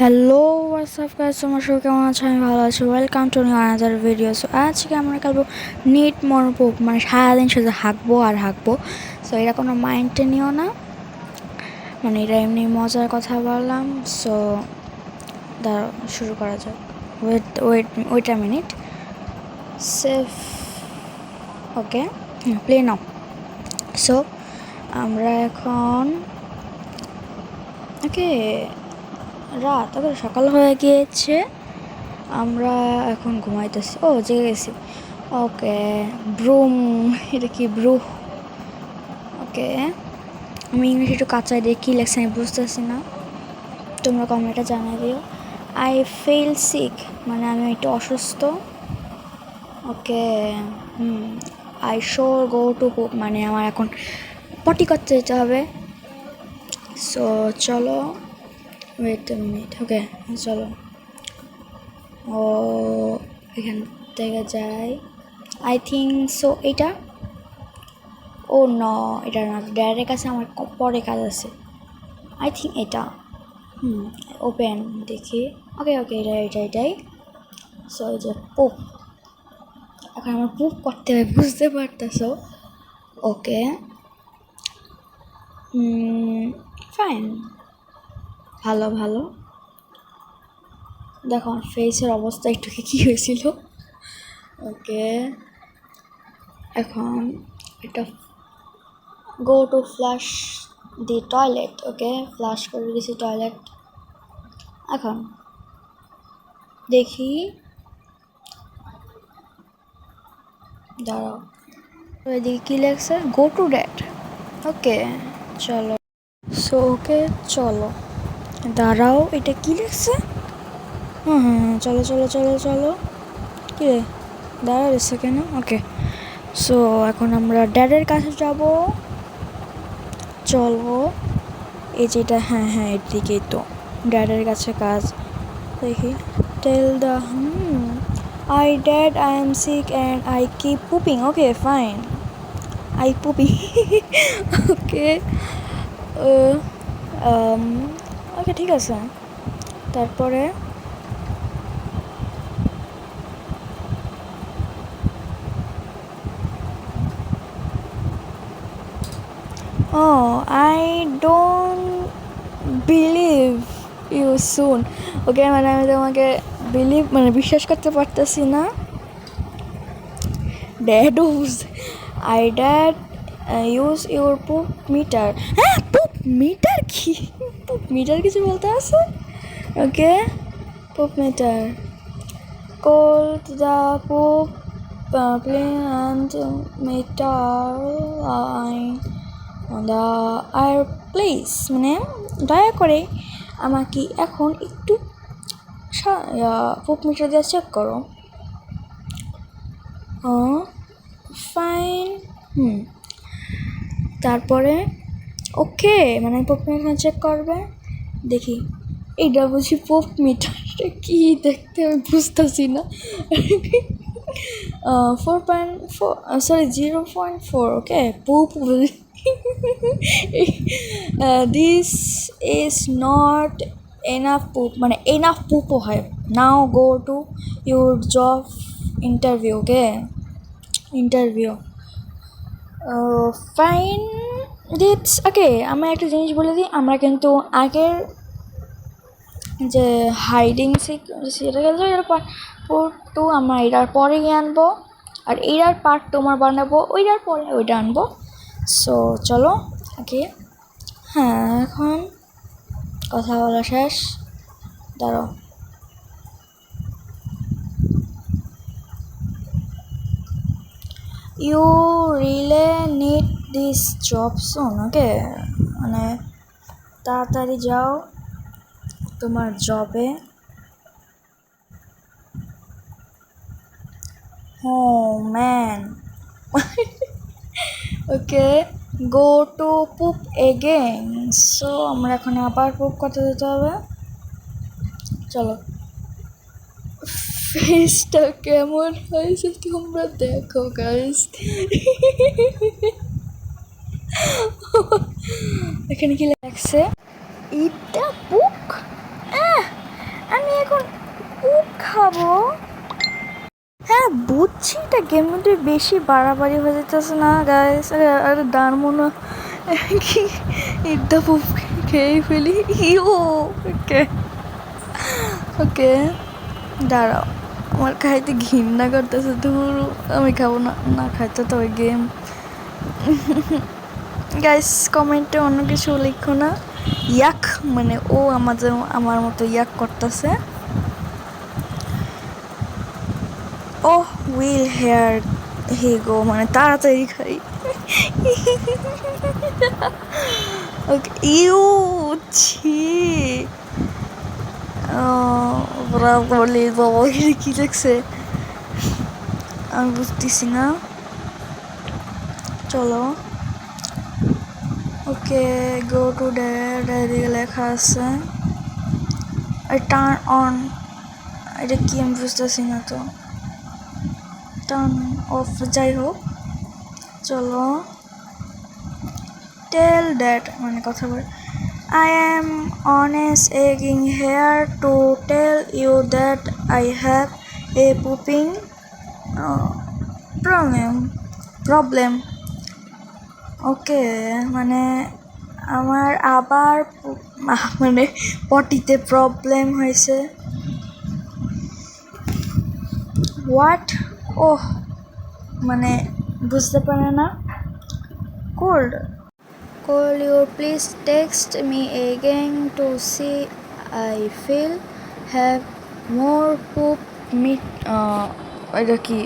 Hello WhatsApp guys, তোমার সবাই কেমন আছো? আমি ভালো আছি। Welcome to new another video. So আজকে আমরা খেলবো নিট মরপুক, মানে সারাদিন শুধু হাঁকবো আর হাঁকবো। সো এটা কোনো মাইন্ডে নিও না, মানে এটা এমনি মজার কথা বললাম। সো দাঁড়াও, শুরু করা যাক। Wait a minute. Safe, okay, play now. So আমরা এখন ওকে রাত, ওকে সকাল হয়ে গিয়েছে, আমরা এখন ঘুমাইতেছি। ও জেগে গেছি। ওকে, ব্রুম, এটা কি ব্রু? ওকে, আমি ইংলিশ একটু কাঁচাই দিয়ে কী লেখছে আমি বুঝতেছি না, তোমরা কমেন্টে জানিয়ে দিও। আই ফিল সিক, মানে আমি একটু অসুস্থ। ওকে, আই শোর গো টু পুপ, মানে আমার এখন পটি করতে যেতে হবে। সো চলো, ওয়েট এ মিনিট, ওকে চলো। ও এখান থেকে যাই, আই থিঙ্ক সো। এইটা, ও ন, এটা না, ড্যাডের কাছে আমার পরে কাজ আছে। আই থিঙ্ক এটা, ওপেন দেখি। ওকে ওকে, এটাই। সো এই যে পুপ, এখন আমার পুপ করতে হবে, বুঝতে পারতেছো? ওকে, ফাইন, ভালো ভালো। দেখো আমার ফেসের অবস্থা একটু কী হয়েছিল। ওকে, এখন এটা go to flush the toilet. Okay, flush করে দিয়েছি টয়লেট। এখন দেখি, দাঁড়াও, এদিকে কী লেগছে? Go to that. ওকে চলো। সো ওকে চলো, দাঁড়াও, এটা কী লেগছে? চলো চলো চলো চলো। কী রে, দাঁড়াও এসে কেন? ওকে, সো এখন আমরা ড্যাডের কাছে যাব। চলো, এই যেটা, হ্যাঁ এর দিকেই তো ড্যাডের কাছে কাজ। দেখি, tell the I dad I am sick and I keep pooping. Okay fine, I poopy. Okay, okay ঠিক আছে। তারপরে I don't believe you soon. Okay, মানে আমি তোমাকে মানে বিশ্বাস করতে পারতেছি না। Dad dad use your poop meter. হ্যাঁ, পুপ মিটার কি? পুপ মিটার কিছু বলতে আছে? Okay, poop meter, cold the poop plane and meter line on the air please, মানে দয়া করে আমাকে এখন একটু পুপ মিটার দিয়ে চেক করো। ফাইন, তারপরে ওকে, মানে পুপ মিটার চেক করবে। দেখি, এইটা বুঝি পুপ মিটারটা কি দেখতে আমি বুঝতেছি না। 4.4, sorry 0.4। Okay, পুপ। This is not enough পুপ, মানে এনাফ পুপও হয়। নাও go to your job interview. Okay, interview fine দিটস। ওকে, আমি একটা জিনিস বলে দিই, আমরা কিন্তু আগের যে হাইডিং সেটা গেল, এর পার্ট 2 আমরা এটার পরেই আনবো, আর এইটার পার্ট তোমার বানাবো ওইটার পরে ওইটা আনবো। সো চলো। ওকে, হ্যাঁ এখন কথা বলা শেষ, দাঁড়াও। You really need this job soon. Okay, মানে তাড়াতাড়ি যাও তোমার জবে। Man. Okay, go to poop again. So আমরা এখন আবার পুপ করতে যেতে হবে। চলো, ফেসটা কেমন হয়েছে তোমরা দেখো গাইস। এখানে কি লাগছে? এটা বুক, খাবো। হ্যাঁ বুঝছি, এটা গেম মধ্যে বেশি বাড়াবাড়ি হয়ে যেতেছে না গাইস? আরে দাঁড় মনে কি ইদ্দা পুপ খেয়ে ফেলি। ইউ ওকে ওকে, দাঁড়াও, আমার খাইতে ঘৃণা করতেছে। ধুর, আমি খাবো না, না খাইতে তো ওই গেম। গাইস কমেন্টে অন্য কিছু লিখো না। ইয়াক মানে ও আমার মতো ইয়াক করতেছে। ও উইল হেয়ার হি গো, মানে তাড়াতাড়ি খাই। ওকে ইউ ছি, বলি বাবা কি লাগছে আমি বুঝতেছি না। চলো ওকে, গো টু এদিকে লেখা আছে টার্ন অন, এটা কি আমি বুঝতেছি না তো। টার্ন অফ, যাই হোক চলো। টেল দ্যাট মানে কথা বলে, I am honest egging here to tell you that I have a pooping problem. ওকে মানে আমার আবার মানে পটিতে প্রবলেম হয়েছে। হোয়াট? ওহ মানে বুঝতে পারে না। Cold, Could you please text me again to see I feel have more poop meat? এটা কি?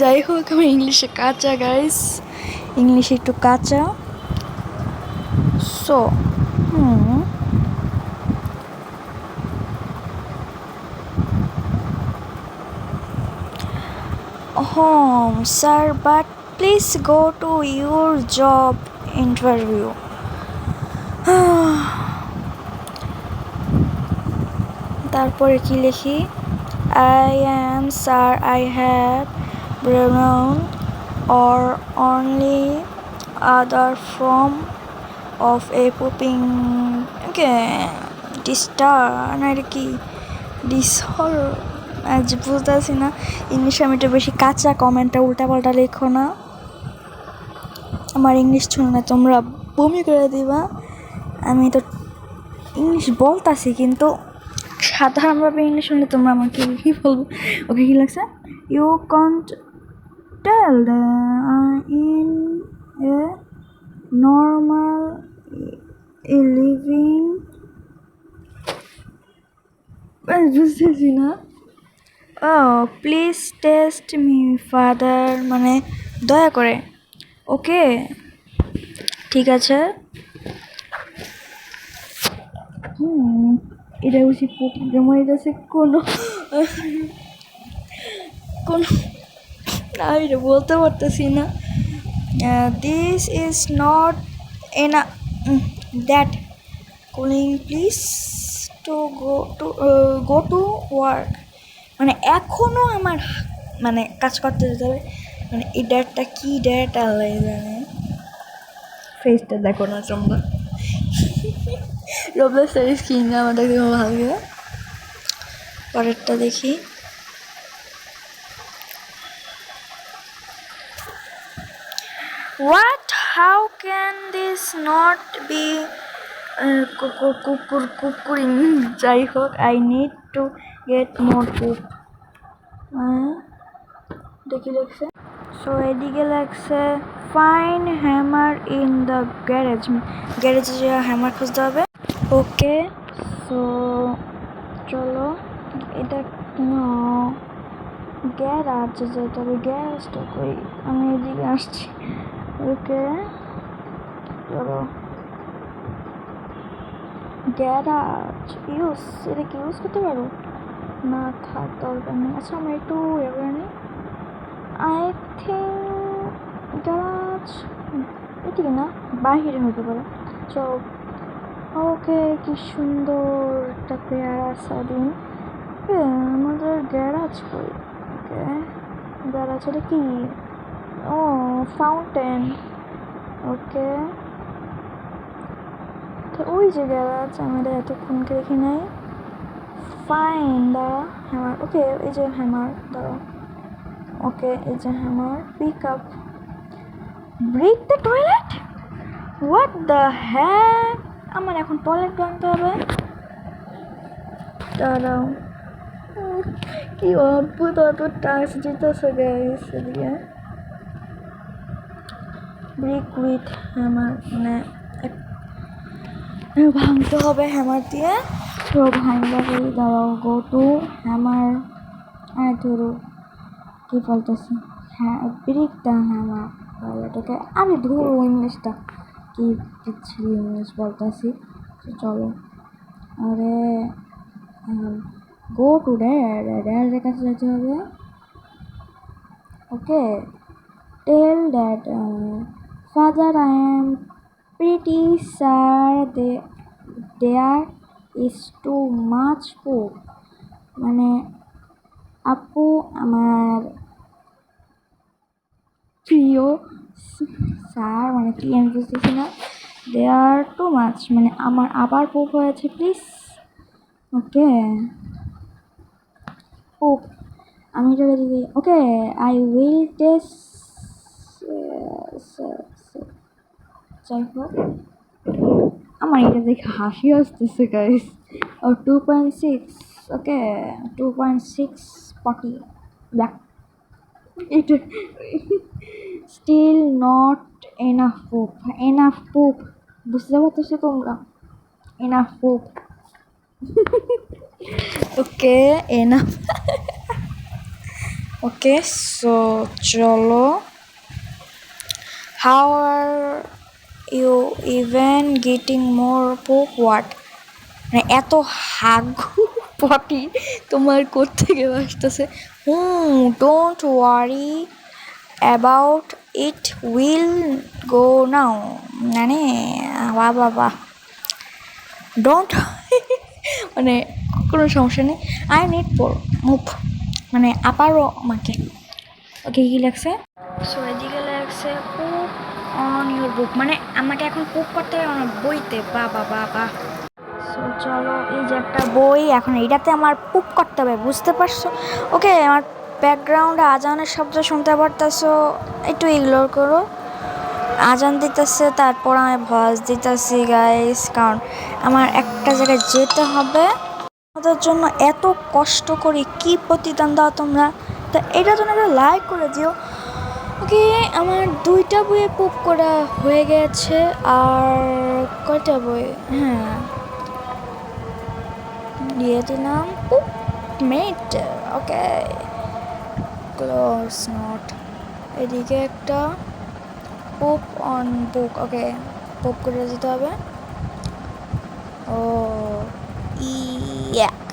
যাই হোক আমি ইংলিশে কাঁচা গাইস, ইংলিশে একটু কাঁচা। So home sir, but please go to your job interview. তারপরে কি লিখি? I am sir, I have pronoun or only other form of a pooping distar না এটা কি ডিসহর, আজ বুঝতেছি না ইংলিশে আমি একটু বেশি কাঁচা। কমেন্টটা উল্টাপাল্টা লেখো না, আমার ইংলিশ শুনে তোমরা বমি করে দিবা। আমি তো ইংলিশ বলতাছি কিন্তু সাধারণভাবে ইংলিশ শুনলে তোমরা আমাকে কী বলবো। ওকে কী লাগছে? You can't tell in a normal living, বুঝতেছি না। Oh please test me father মানে দয়া করে। ওকে ঠিক আছে। এটা বুঝি আমার কাছে কোনো আমি এটা বলতে পারতেছি না। This is not enough that cooling please to go to work, মানে এখনও আমার মানে কাজ করতে যেতে হবে। মানে এই ড্যাটটা কি ড্যাট আল্লাহ জানে। ফেসটা দেখো না তোমরা, রোবলের সাইজ কিনে আমার দেখে ভালো লাগে। পরেরটা দেখি। What? How can this not be কুকুরিং? যাই হোক, I need to get more poop. দেখি লাগছে। সো এদিকে লাগছে fine hammer in the garage, গ্যারেজে যে হ্যামার খুঁজতে হবে। ওকে সো চলো, এটা গ্যারাজ যেতে হবে, গ্যারেজটা কই? আমি এদিকে আসছি। ওকে চলো, গ্যারাজ ইউজ, এটা কি ইউজ করতে পারো না? থাক দরকার নেই। আচ্ছা আমরা একটু এবার নিই। আই থিঙ্ক গ্যারাজ এদিকে না, বাহিরে হতে পারে। চল ওকে, কি সুন্দর একটা পেয়ারা স্বাধীন। আমাদের গ্যারাজ কই? ওকে গ্যারাজ এটা কি? ও ফাউন্টেন। ওকে ওই যে গ্যারাজ আমাদের এতক্ষণকে দেখি নাই। ফাইন দাঁড়া হ্যামার ওকে এই যে হ্যামার দাঁড়া ওকে এই যে hammer pick up break the toilet what the heck আমার এখন টয়লেট বানতে হবে দাঁড়াও কি অদ্ভুত অদ্ভুত টাস্ক দিতেছে গাইস এদিকে ব্রেক উইথ হ্যামার মানে ভাঙতে হবে হ্যামার দিয়ে তো ভাঙবা বলি দাঁড়াও গো টু হ্যামার ধরো কি বলতেছি হ্যাঁ ব্রেক দ্য হ্যামার এটাকে আমি ধরো ইংলিশটা কি দিচ্ছি ইংলিশ বলতেছি চলো আরে গো টু ড্যাডের কাছে যেতে হবে okay tell that father I am pretty sure there is too much poop মানে আপু আমার প্রিয় স্যার মানে কি আমি বুঝতেছি না দেয়ার টু মাচ মানে আমার আবার পোপ হয়েছে প্লিজ ওকে পোপ আমি এটা যদি ওকে আই উইল টেস্ট যাই হোক আমার এটা দেখে হাসি আসতেছে গাইস ও 2.6 ওকে 2.6 40 দেখ এটা স্টিল নট এনাফ পোপ বুঝতে পারতেছো তোমরা এনাফ পোপ ওকে এনাফ ওকে সো চলো how are you even getting more poop what মানে এত হাগু পটি তোমার কোত্থেকে আসতেছে don't worry about it will go now মানে বাবা ডোন্ট মানে কোনো সমস্যা নেই আই নিড পোর মুভ মানে আপারও আমাকে ওকে কী লাগছে সো এদিকে লাগছে পুপ অন ইউর বুক মানে আমাকে এখন পুপ করতে হবে আমার বইতে বাবা সো চলো এই যে একটা বই এখন এইটাতে আমার পুপ করতে হবে বুঝতে পারছো ওকে আমার ব্যাকগ্রাউন্ডে আজানের শব্দ শুনতে পারতেছো একটু ইগনোর করো আজান দিতেছে তারপর আমি ভয়েস দিতেছি গাইস কারণ আমার একটা জায়গায় যেতে হবে ওদের জন্য এত কষ্ট করি কি প্রতিদান দাও তোমরা তো এটার জন্য একটা লাইক করে দিও ওকে আমার 2টা বইয়ে পুপ করা হয়ে গেছে আর কয়টা বই হ্যাঁ দিয়ে দিলাম পুপ মেট ওকে ক্লোজ নট এদিকে একটা পুপ অন বুক ওকে পুপ করে দিতে হবে ও ইয়াক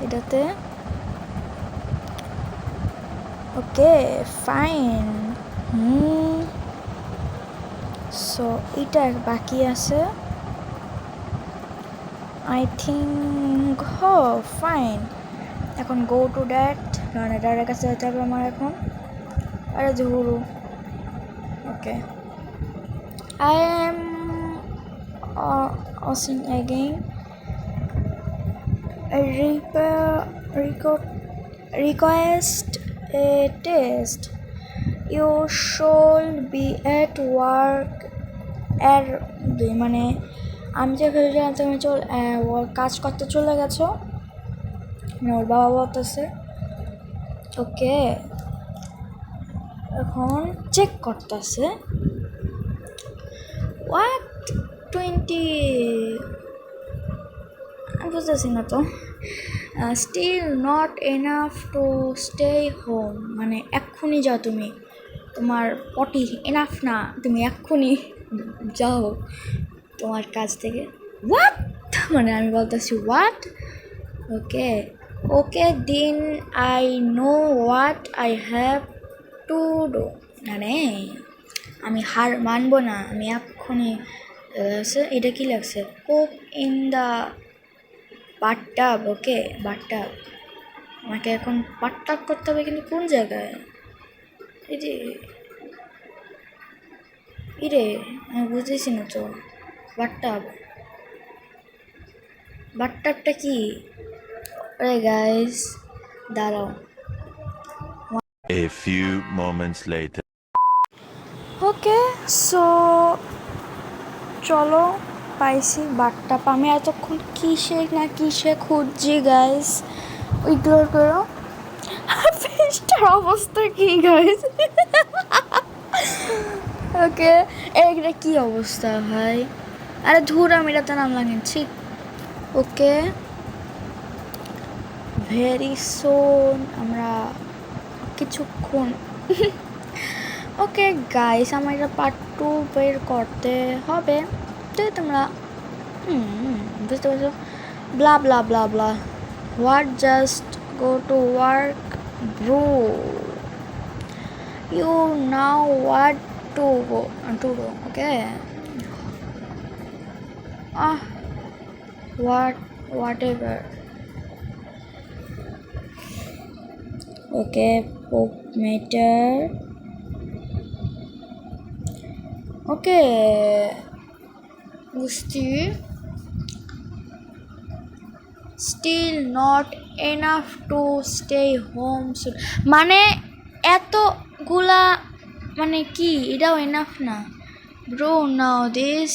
এটাতে ওকে ফাইন সো এটা বাকি আছে আই থিঙ্ক হো ফাইন এখন গো টু ড্যাট কারণ এটার কাছে যেতে হবে আমার এখন আরে ধরু okay I am watching again request a test you should be at work এর মানে আমি যে তুমি ওর কাজ করতে চলে গেছো মানে ওর বাবা বলতেছে ওকে এখন চেক করতেছে হোয়াট 20 আমি বুঝতেছি না তো still not enough to stay home মানে এক্ষুনি যাও তুমি তোমার পটি এনাফ না তুমি এক্ষুনি যাও তোমার কাজ থেকে হোয়াট মানে আমি বলতেছি হোয়াট ওকে দিন I know what I have to do মানে আমি হার মানবো না আমি এক্ষুনি এটা কি লাগছে cook in the bathtub okay bathtub আমাকে এখন বাথটাব করতে হবে কিন্তু কোন জায়গায় এই যে ইরে আমি বুঝতেছি না তো বাথটাবটা কি আরে গাইস দাঁড়াও। A few moments later. Okay so চলো পাইছি বাঘটা। আমি এতক্ষণ কিসে খুঁজছি গাইস, ইগনোর করো। ফিশটার অবস্থা কি গাইস? ওকে এইটা কি অবস্থা ভাই? আরে ধুর আমি এটাতে নাম লাগিয়েছি। ওকে ভেরি সোন আমরা কিছুক্ষণ। ওকে গাইস আমার এটা পার্ট 2 বের করতে হবে, তো তোমরা বুঝতে পারছো। Blah blah blah blah what just go to work bro, you know what to go to do. Okay whatever. Okay, pop meter. Okay, বুঝছি। Still not enough to stay home soon. মানে এতগুলা মানে কি এটাও এনাফ না bro. Now this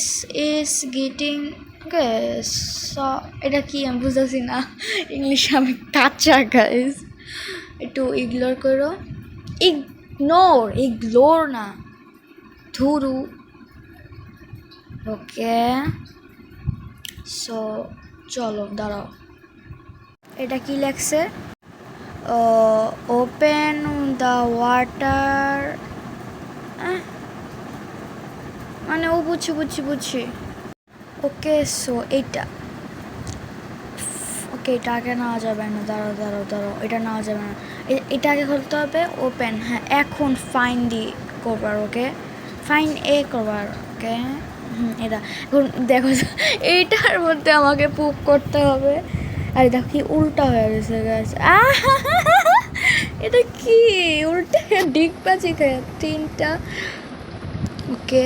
is getting okay. So এটা কি আমি বুঝতেছি না, ইংলিশে আমি কাঁচা গাইস, একটু ইগনোর করো। ইগনোর না ধুরু। ওকে সো চলো দাঁড়াও, এটা কি লেখছে? ওপেন দ্য ওয়াটার, মানে ও বুঝছি। ওকে সো এইটা ওকে এটা আগে নেওয়া যাবে না, দাঁড়াও এটা নেওয়া যাবে না, এটা আগে খুলতে হবে। ওপেন, হ্যাঁ এখন ফাইন করবার। ওকে ফাইন করবার। ওকে এটা এখন দেখো এইটার মধ্যে আমাকে পুপ করতে হবে। আরে দেখো কি উল্টা হয়ে গেছে গাছ। এটা কি উল্টা ডিগ পাচি খায় 3টা। ওকে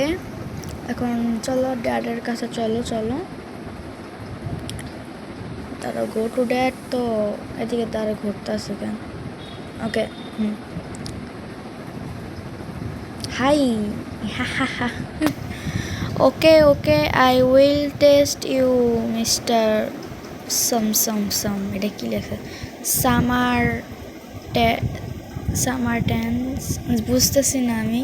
এখন চলো ড্যাডের কাছে চলো তারা গো টু ড্যাড। তো এদিকে তারা ঘুরতে আসে কেন? Okay hi okay I will test you mister Sam. এটা কি লেখা? সামার টেন্স বুঝতেছি না আমি।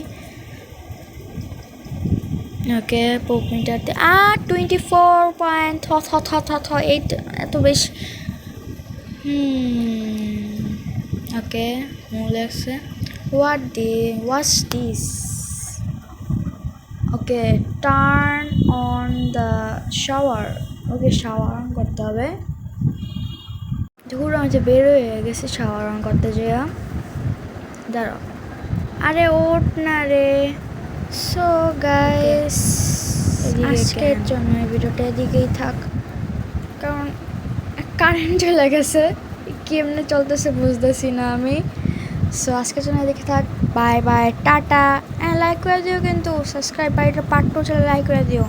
ওকে পোক মিটারতে 24.8 এত বেশি। ওকে লেখছে what's this. Okay turn on the shower. Okay shower on করতে হবে। ধুর আমি যে বের হয়ে গেছে শাওয়ার অন করতে যেয়া। দাঁড়াও আরে ওঠ না রে। সো গাইস আজকের জন্য এই ভিডিওটা এদিকেই থাক, কারণ কারেন্ট চলে গেছে, কেমনে চলতেছে বুঝতেছি না আমি। সো আজকের জন্য এদিকে থাক, বাই টাটা। লাইক করে দিও কিন্তু, সাবস্ক্রাইব, বাড়িটা পার্ট 2 চলে লাইক করে দিও।